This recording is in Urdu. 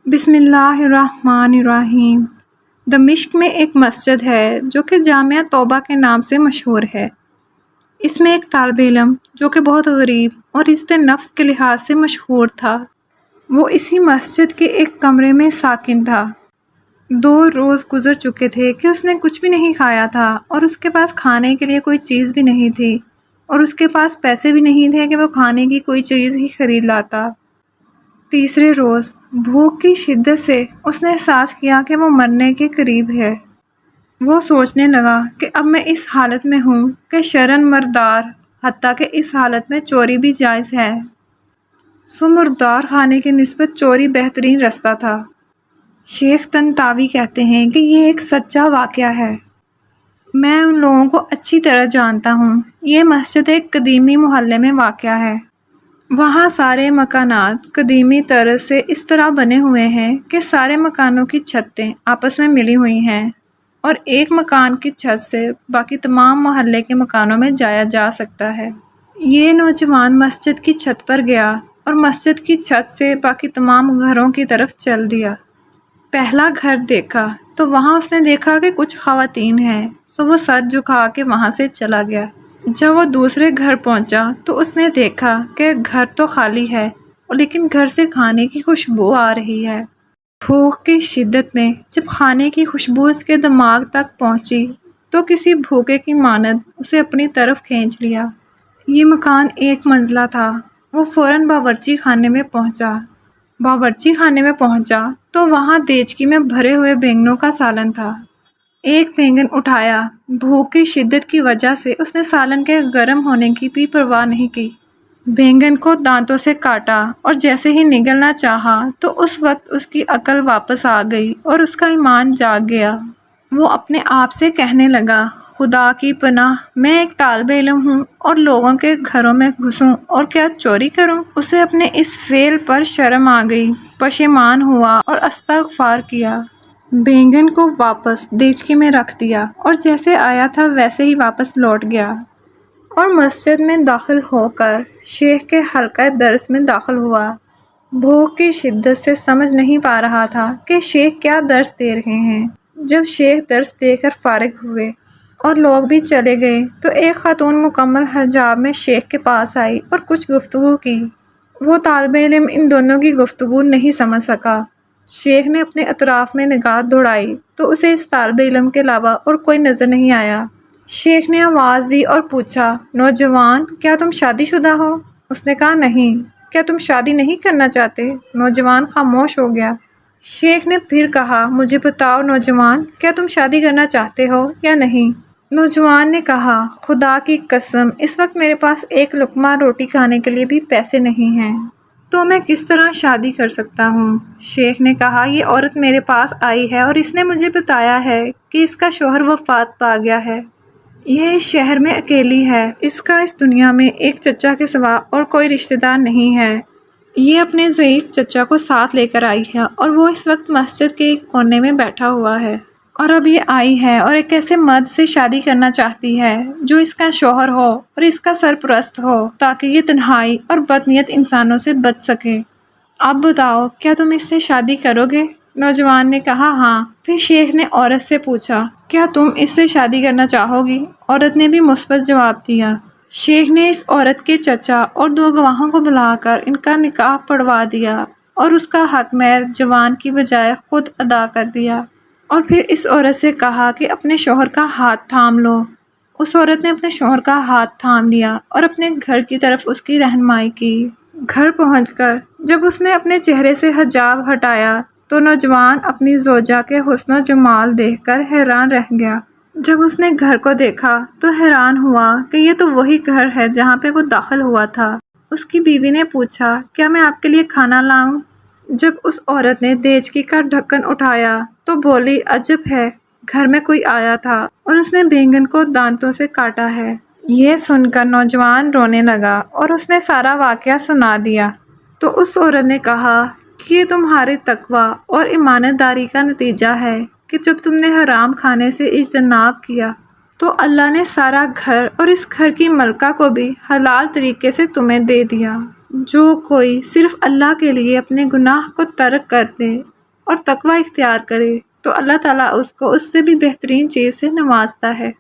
بسم اللہ الرحمن الرحیم۔ دمشق میں ایک مسجد ہے جو کہ جامعہ توبہ کے نام سے مشہور ہے۔ اس میں ایک طالب علم جو کہ بہت غریب اور عزت نفس کے لحاظ سے مشہور تھا، وہ اسی مسجد کے ایک کمرے میں ساکن تھا۔ 2 روز گزر چکے تھے کہ اس نے کچھ بھی نہیں کھایا تھا اور اس کے پاس کھانے کے لیے کوئی چیز بھی نہیں تھی اور اس کے پاس پیسے بھی نہیں تھے کہ وہ کھانے کی کوئی چیز ہی خرید لاتا۔ تیسرے روز بھوک کی شدت سے اس نے احساس کیا کہ وہ مرنے کے قریب ہے۔ وہ سوچنے لگا کہ اب میں اس حالت میں ہوں کہ شرن مردار، حتیٰ کہ اس حالت میں چوری بھی جائز ہے۔ مردار کھانے کی نسبت چوری بہترین رستہ تھا۔ شیخ طنطاوی کہتے ہیں کہ یہ ایک سچا واقعہ ہے۔ میں ان لوگوں کو اچھی طرح جانتا ہوں۔ یہ مسجد ایک قدیمی محلے میں واقع ہے۔ وہاں سارے مکانات قدیمی طرز سے اس طرح بنے ہوئے ہیں کہ سارے مکانوں کی چھتیں آپس میں ملی ہوئی ہیں اور ایک مکان کی چھت سے باقی تمام محلے کے مکانوں میں جایا جا سکتا ہے۔ یہ نوجوان مسجد کی چھت پر گیا اور مسجد کی چھت سے باقی تمام گھروں کی طرف چل دیا۔ پہلا گھر دیکھا تو وہاں اس نے دیکھا کہ کچھ خواتین ہیں، سو وہ سر جھکا کے وہاں سے چلا گیا۔ جب وہ دوسرے گھر پہنچا تو اس نے دیکھا کہ گھر تو خالی ہے لیکن گھر سے کھانے کی خوشبو آ رہی ہے۔ بھوک کی شدت میں جب کھانے کی خوشبو اس کے دماغ تک پہنچی تو کسی بھوکے کی مانند اسے اپنی طرف کھینچ لیا۔ یہ مکان 1 منزلہ تھا۔ وہ فوراً باورچی خانے میں پہنچا۔ باورچی خانے میں پہنچا تو وہاں دیچکی میں بھرے ہوئے بینگنوں کا سالن تھا۔ ایک بینگن اٹھایا۔ بھوک کی شدت کی وجہ سے اس نے سالن کے گرم ہونے کی بھی پرواہ نہیں کی۔ بینگن کو دانتوں سے کاٹا اور جیسے ہی نگلنا چاہا تو اس وقت اس کی عقل واپس آ گئی اور اس کا ایمان جاگ گیا۔ وہ اپنے آپ سے کہنے لگا، خدا کی پناہ، میں ایک طالب علم ہوں اور لوگوں کے گھروں میں گھسوں اور کیا چوری کروں؟ اسے اپنے اس فعل پر شرم آ گئی، پشیمان ہوا اور استغفار کیا۔ بینگن کو واپس دیچکی میں رکھ دیا اور جیسے آیا تھا ویسے ہی واپس لوٹ گیا اور مسجد میں داخل ہو کر شیخ کے حلقہ درس میں داخل ہوا۔ بھوک کی شدت سے سمجھ نہیں پا رہا تھا کہ شیخ کیا درس دے رہے ہیں۔ جب شیخ درس دے کر فارغ ہوئے اور لوگ بھی چلے گئے تو ایک خاتون مکمل حجاب میں شیخ کے پاس آئی اور کچھ گفتگو کی۔ وہ طالب علم ان دونوں کی گفتگو نہیں سمجھ سکا۔ شیخ نے اپنے اطراف میں نگاہ دوڑائی تو اسے اس طالب علم کے علاوہ اور کوئی نظر نہیں آیا۔ شیخ نے آواز دی اور پوچھا، نوجوان، کیا تم شادی شدہ ہو؟ اس نے کہا، نہیں۔ کیا تم شادی نہیں کرنا چاہتے؟ نوجوان خاموش ہو گیا۔ شیخ نے پھر کہا، مجھے بتاؤ نوجوان، کیا تم شادی کرنا چاہتے ہو یا نہیں؟ نوجوان نے کہا، خدا کی قسم، اس وقت میرے پاس ایک لقمہ روٹی کھانے کے لیے بھی پیسے نہیں ہیں، تو میں کس طرح شادی کر سکتا ہوں؟ شیخ نے کہا، یہ عورت میرے پاس آئی ہے اور اس نے مجھے بتایا ہے کہ اس کا شوہر وفات پا گیا ہے۔ یہ اس شہر میں اکیلی ہے۔ اس کا اس دنیا میں ایک چچا کے سوا اور کوئی رشتہ دار نہیں ہے۔ یہ اپنے ضعیف چچا کو ساتھ لے کر آئی ہے اور وہ اس وقت مسجد کے ایک کونے میں بیٹھا ہوا ہے اور اب یہ آئی ہے اور ایک ایسے مرد سے شادی کرنا چاہتی ہے جو اس کا شوہر ہو اور اس کا سرپرست ہو تاکہ یہ تنہائی اور بدنیت انسانوں سے بچ سکے۔ اب بتاؤ، کیا تم اس سے شادی کرو گے؟ نوجوان نے کہا، ہاں۔ پھر شیخ نے عورت سے پوچھا، کیا تم اس سے شادی کرنا چاہو گی؟ عورت نے بھی مثبت جواب دیا۔ شیخ نے اس عورت کے چچا اور 2 گواہوں کو بلا کر ان کا نکاح پڑھوا دیا اور اس کا حق مہر جوان کی بجائے خود ادا کر دیا، اور پھر اس عورت سے کہا کہ اپنے شوہر کا ہاتھ تھام لو۔ اس عورت نے اپنے شوہر کا ہاتھ تھام لیا اور اپنے گھر کی طرف اس کی رہنمائی کی۔ گھر پہنچ کر جب اس نے اپنے چہرے سے حجاب ہٹایا تو نوجوان اپنی زوجہ کے حسن و جمال دیکھ کر حیران رہ گیا۔ جب اس نے گھر کو دیکھا تو حیران ہوا کہ یہ تو وہی گھر ہے جہاں پہ وہ داخل ہوا تھا۔ اس کی بیوی نے پوچھا، کیا میں آپ کے لیے کھانا لاؤں؟ جب اس عورت نے دیچکی کا ڈھکن اٹھایا تو بولی، عجب ہے، گھر میں کوئی آیا تھا اور اس نے بینگن کو دانتوں سے کاٹا ہے۔ یہ سن کر نوجوان رونے لگا اور اس نے سارا واقعہ سنا دیا۔ تو اس عورت نے کہا کہ یہ تمہارے تقویٰ اور ایمانداری کا نتیجہ ہے کہ جب تم نے حرام کھانے سے اجتناب کیا تو اللہ نے سارا گھر اور اس گھر کی ملکہ کو بھی حلال طریقے سے تمہیں دے دیا۔ جو کوئی صرف اللہ کے لیے اپنے گناہ کو ترک کر دے اور تقوی اختیار کرے تو اللہ تعالیٰ اس کو اس سے بھی بہترین چیز سے نوازتا ہے۔